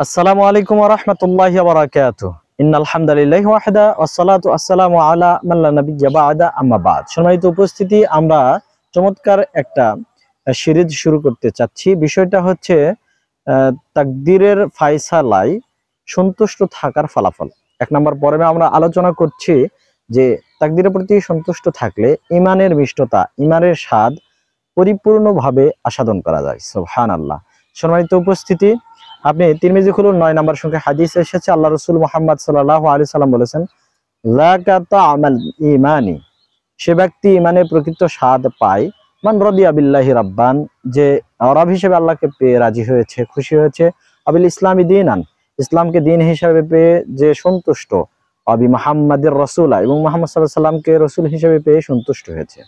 আসসালামু আলাইকুম ওয়া রাহমাতুল্লাহি ওয়া বারাকাতুহু। ইন্নাল হামদালিল্লাহি ওয়াহদা ওয়াসসালাতু ওয়াসসালামু আলা মান লা নাবিয়্যা বা'দা আম্মা বা'দ। সম্মানিত উপস্থিতি, আমরা চমৎকার একটা সিরিজ শুরু করতে চাচ্ছি। বিষয়টা হচ্ছে তাকদীরের ফায়সালায় সন্তুষ্ট থাকার ফলাফল। ১ নম্বর পর্বে আমরা আলোচনা করছি যে তাকদীরের প্রতি সন্তুষ্ট থাকলে ঈমানের মিষ্টতা, ঈমানের স্বাদ পরিপূর্ণভাবে আস্বাদন করা যায়। সুবহানাল্লাহ। সম্মানিত উপস্থিতি, আপনি তিরমিজি খুলুন, ৯ নম্বর সংখ্যা হাদিস এসেছে, আল্লাহ রাসূল মুহাম্মদ সাল্লাল্লাহু আলাইহি সাল্লাম বলেছেন, যাকা তা'আমাল ঈমানি, সে ব্যক্তি ঈমানের প্রকৃত স্বাদ পায়, মান রাদিয়া বিল্লাহি রাব্বান, যে রব হিসেবে আল্লাহকে পেয়ে রাজি হয়েছে, খুশি হয়েছে, আবিল ইসলামি দীনান, ইসলামকে দিন হিসেবে পেয়ে যে সন্তুষ্ট, আবি মুহাম্মাদির রাসূলা, এবং মুহাম্মদ সাল্লাল্লাহু আলাইহি সাল্লামকে রাসূল হিসেবে পেয়ে সন্তুষ্ট হয়েছে।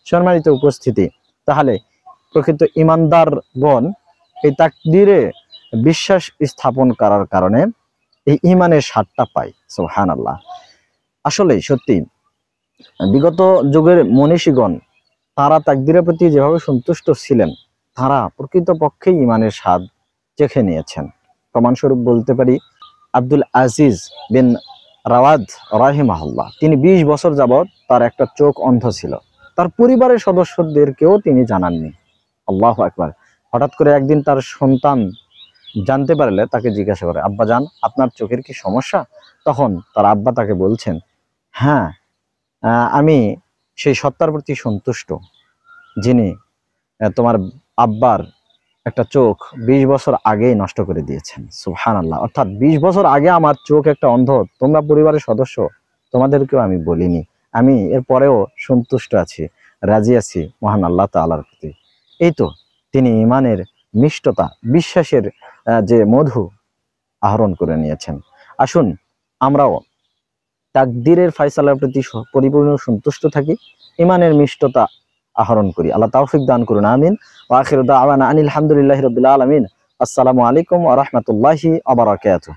সম্মানিত উপস্থিতি, তাহলে প্রকৃত ঈমানদারগণ এই তাকদীরে বিশ্বাস স্থাপন করার কারণে এই ঈমানের স্বাদটা পায়। সুবহানাল্লাহ। আসলে সত্যি বিগত যুগের মনীষীগণ তারা তাকদীরের প্রতি যেভাবে সন্তুষ্ট ছিলেন, তারা প্রকৃতপক্ষে ঈমানের স্বাদ চেখে নিয়েছেন। প্রমাণস্বরূপ বলতে পারি, আব্দুল আজিজ বিন রাওয়াদ রাহিমাহুল্লাহ, তিনি ২০ বছর যাবৎ তার একটা চোখ অন্ধ ছিল। তার পরিবারের সদস্যদেরকেও তিনি জানাননি। আল্লাহু আকবার। হঠাৎ করে একদিন তার সন্তান জানতে পারলে তাকে জিজ্ঞাসা করে, আব্বা জান, আপনার চোখের কি সমস্যা? তখন তার আব্বা তাকে বলছেন, হ্যাঁ, আমি সেই সত্তার প্রতি সন্তুষ্ট যিনি তোমার আব্বার একটা চোখ ২০ বছর আগেই নষ্ট করে দিয়েছেন। সুবহানাল্লাহ। অর্থাৎ ২০ বছর আগে আমার চোখ একটা অন্ধ, তোমরা পরিবারের সদস্য, তোমাদেরকেও আমি বলিনি। আমি এর পরেও সন্তুষ্ট আছি, রাজি আছি মহান আল্লাহ তাআলার প্রতি। এই তো তিনি ঈমানের মিষ্টতা, বিশ্বাসের যে মধু আহরণ করে নিয়েছেন। আসুন আমরাও তাকদীরের ফায়সালার প্রতি পরিপূর্ণ সন্তুষ্ট থাকি, ঈমানের মিষ্টতা আহরণ করি। আল্লাহ তৌফিক দান করুন, আমিন। ওয়া আখিরু দাওয়ানা আনিল হামদুলিল্লাহি রাব্বিল আলামিন। আসসালামু আলাইকুম ওয়া রাহমাতুল্লাহি ওয়া বারাকাতুহু।